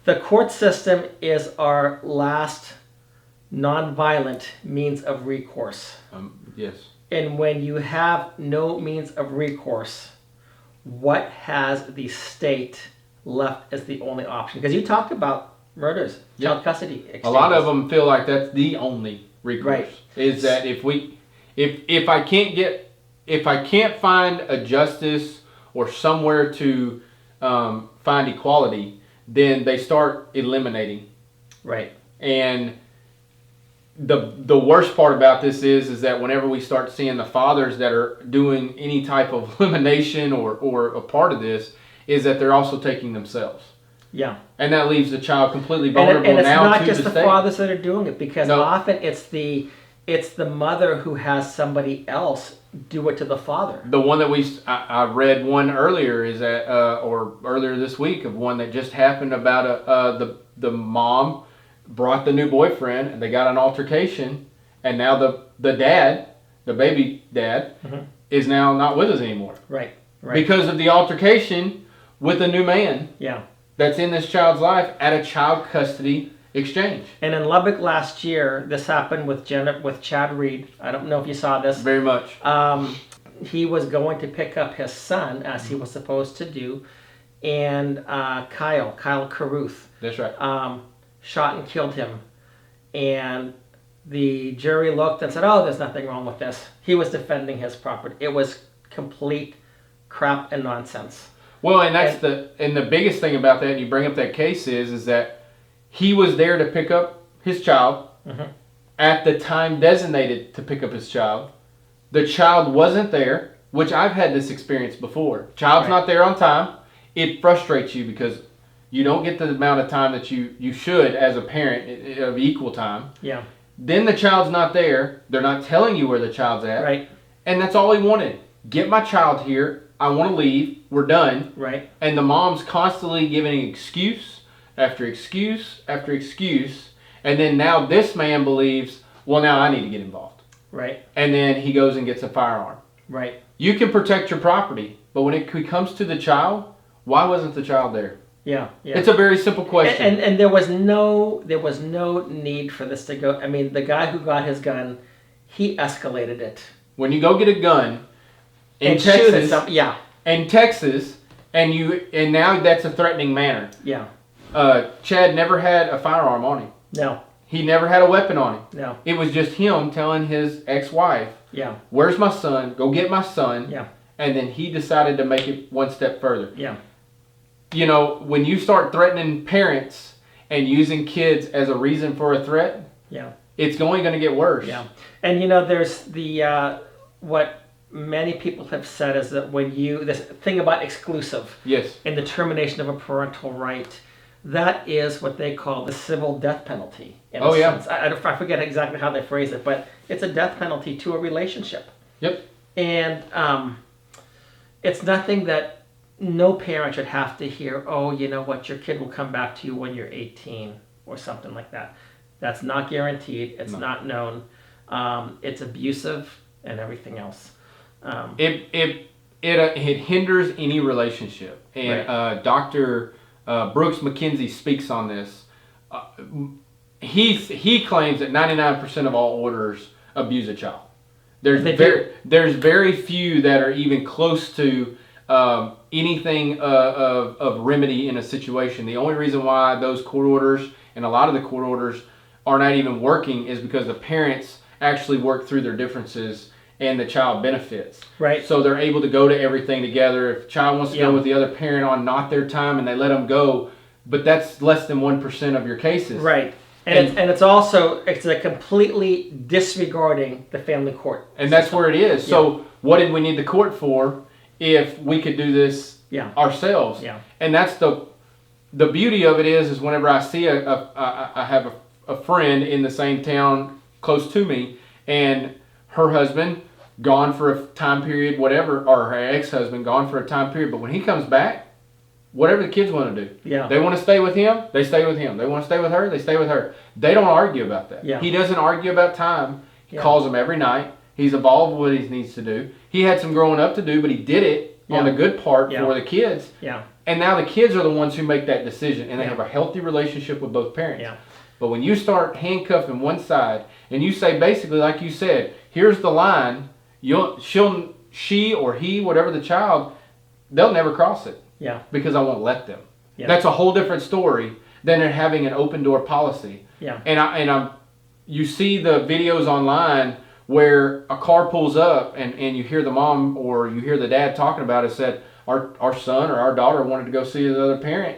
The court system is our last non-violent means of recourse. Yes. And when you have no means of recourse, what has the state left as the only option? Because you talked about murders, child custody exchanges. A lot of them feel like that's the only recourse. Right. Is that if I can't find a justice or somewhere to find equality, then they start eliminating. Right. And the worst part about this is that whenever we start seeing the fathers that are doing any type of elimination or a part of this, is that they're also taking themselves. Yeah. And that leaves the child completely vulnerable and it's now not to just the the state. fathers that are doing it, because No. often it's the mother who has somebody else do it to the father. The one that I read one earlier is that or earlier this week of one that just happened about the mom brought the new boyfriend and they got an altercation, and now the dad, the baby dad, is now not with us anymore. Right. Because of the altercation with the new man. Yeah. That's in this child's life at a child custody exchange. And in Lubbock last year, this happened with Chad Reed. I don't know if you saw this. Very much. He was going to pick up his son, as he was supposed to do, and Kyle Carruth. That's right. Shot and killed him. And the jury looked and said, oh, there's nothing wrong with this. He was defending his property. It was complete crap and nonsense. Well, and that's the biggest thing about that, and you bring up that case is that he was there to pick up his child at the time designated to pick up his child. The child wasn't there, which I've had this experience before. Child's not there on time. It frustrates you because you don't get the amount of time that you should as a parent of equal time. Yeah. Then the child's not there. They're not telling you where the child's at. Right. And that's all he wanted. Get my child here. I want to leave. We're done. Right. And the mom's constantly giving excuse after excuse after excuse. And then now this man believes, well, now I need to get involved. Right. And then he goes and gets a firearm. Right. You can protect your property, but when it comes to the child, why wasn't the child there? Yeah. It's a very simple question. And there was no need for this to go. I mean, the guy who got his gun, he escalated it. When you go get a gun in Texas, and now that's a threatening manner. Yeah. Chad never had a firearm on him. No. He never had a weapon on him. No. It was just him telling his ex-wife, yeah, where's my son? Go get my son. Yeah. And then he decided to make it one step further. Yeah. You know, when you start threatening parents and using kids as a reason for a threat, it's only going to get worse. Yeah. And you know, there's the what many people have said is that when this thing about exclusive, yes, and the termination of a parental right, that is what they call the civil death penalty. Oh yeah. I forget exactly how they phrase it, but it's a death penalty to a relationship. Yep. And it's nothing that no parent should have to hear, oh, you know what, your kid will come back to you when you're 18 or something like that. That's not guaranteed. It's not known. It's abusive and everything else. It hinders any relationship. And Dr. Brooks McKenzie speaks on this. He claims that 99% of all orders abuse a child. There's very few that are even close to anything of remedy in a situation. The only reason why those court orders and a lot of the court orders are not even working is because the parents actually work through their differences and the child benefits. Right. So they're able to go to everything together. If the child wants to go with the other parent on not their time and they let them go, but that's less than 1% of your cases. Right. And it's a completely disregarding the family court. And that's where it is. So what did we need the court for if we could do this ourselves? Yeah. And that's the beauty of it is whenever I see I have a friend in the same town close to me, and her husband gone for a time period, whatever, or her ex-husband gone for a time period, but when he comes back, whatever the kids want to do. Yeah. They want to stay with him, they stay with him. They want to stay with her, they stay with her. They don't argue about that. Yeah. He doesn't argue about time. He calls them every night. He's involved with what he needs to do. He had some growing up to do, but he did it on the good part for the kids. Yeah. And now the kids are the ones who make that decision, and they Yeah. have a healthy relationship with both parents. Yeah. But when you start handcuffing one side, and you say basically, like you said, here's the line, she or he, whatever the child, they'll never cross it. Yeah. Because I won't let them. Yeah. That's a whole different story than having an open door policy. Yeah. And you see the videos online where a car pulls up and you hear the mom or you hear the dad talking about it, said, our son or our daughter wanted to go see the other parent.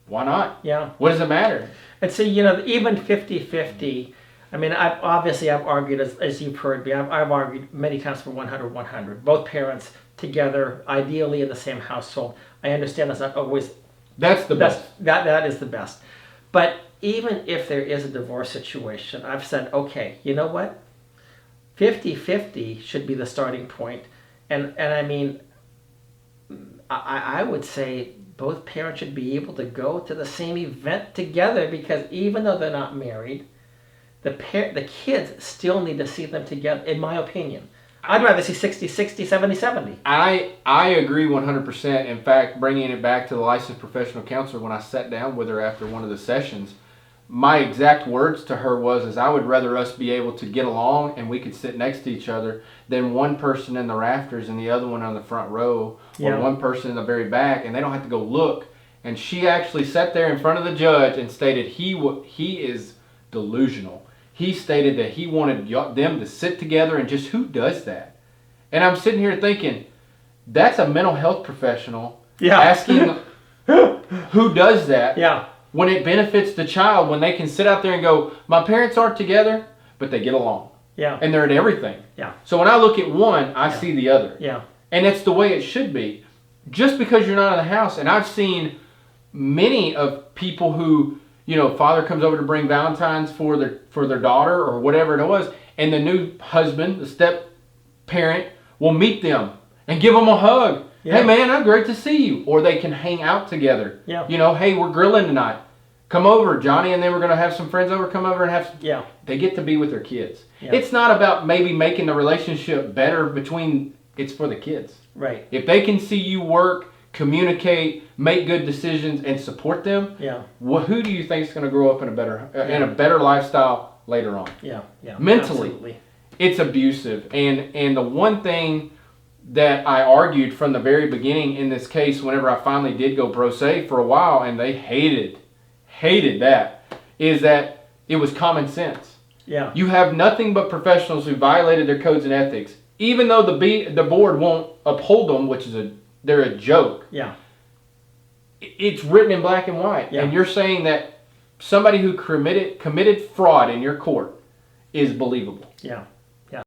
Why not? Yeah. What does it matter? And so, you know, even 50-50, I mean, I've argued, as you've heard me, I've argued many times for 100-100. Both parents together, ideally in the same household. I understand that's not always... That's the best. That is the best. But even if there is a divorce situation, I've said, okay, you know what? 50-50 should be the starting point. And I mean, I would say both parents should be able to go to the same event together, because even though they're not married, the kids still need to see them together, in my opinion. I'd rather see 60-60, 70-70. I agree 100%. In fact, bringing it back to the licensed professional counselor, when I sat down with her after one of the sessions, my exact words to her is I would rather us be able to get along and we could sit next to each other than one person in the rafters and the other one on the front row, or one person in the very back, and they don't have to go look. And she actually sat there in front of the judge and stated he is delusional. He stated that he wanted them to sit together, and just who does that? And I'm sitting here thinking, that's a mental health professional asking who does that. Yeah. When it benefits the child, when they can sit out there and go, my parents aren't together, but they get along. Yeah. And they're at everything. Yeah. So when I look at one, I see the other. Yeah. And that's the way it should be. Just because you're not in the house, and I've seen many of people who, you know, father comes over to bring Valentine's for their daughter or whatever it was, and the new husband, the step parent, will meet them and give them a hug. Yeah. Hey man, I'm great to see you. Or they can hang out together. Yeah. You know, hey, we're grilling tonight. Come over, Johnny, and then we're going to have some friends over. Come over and have some. Yeah. They get to be with their kids. Yeah. It's not about maybe making the relationship better between, it's for the kids. Right. If they can see you work, communicate, make good decisions, and support them, who do you think is going to grow up in a better lifestyle later on? Yeah. Yeah. Mentally, absolutely. It's abusive. And the one thing that I argued from the very beginning in this case, whenever I finally did go pro se for a while, and they hated that, is that it was common sense. Yeah. You have nothing but professionals who violated their codes and ethics, even though the board won't uphold them, which is they're a joke. Yeah. It's written in black and white, and you're saying that somebody who committed fraud in your court is believable. Yeah.